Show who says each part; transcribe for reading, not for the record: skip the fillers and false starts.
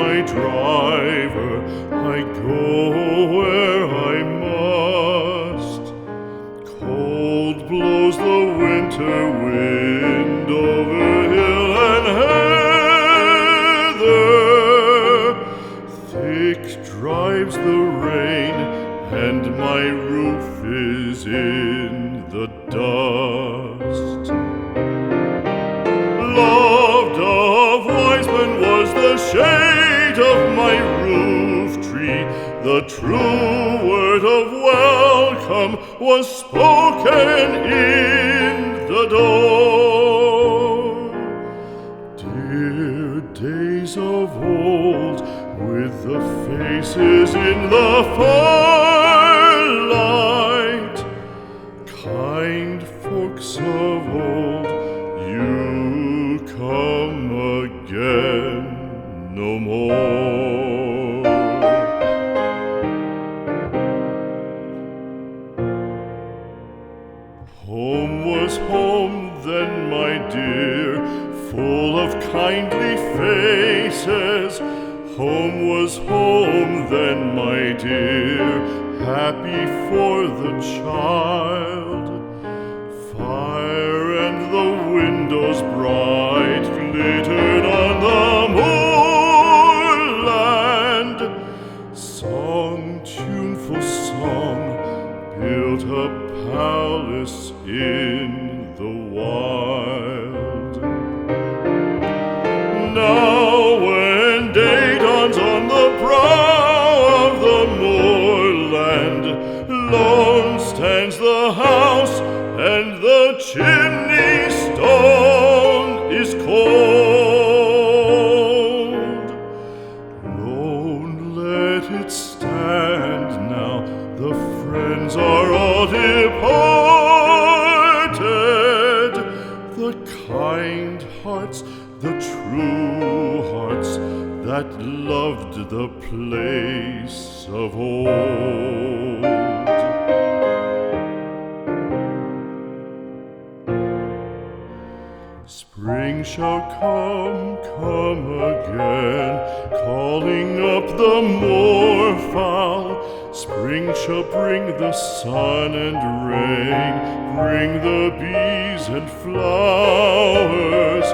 Speaker 1: my driver, I go where I must. Cold blows the winter wind over hill and heather. Thick drives the rain, and my roof is in the dust. Loved of wise men was the shade of my roof tree. The true word of welcome was spoken in the door. Dear days of old, with the faces in the firelight, kind folks of old, you come again no more. Home was home then, my dear, full of kindly faces. Home was home then, my dear, happy for the child. Fire and the windows bright glittered on the moorland. Song, tuneful song, built a palace in the wild. Now when day dawns on the brow of the moorland, lone stands the house, and the chimney stone is cold. Lone, let it stand now, the friends are all departed. The kind hearts, the true hearts, that loved the place of old. Spring shall come again, calling up the moorfowl. Spring shall bring the sun and rain, bring the bees and flowers.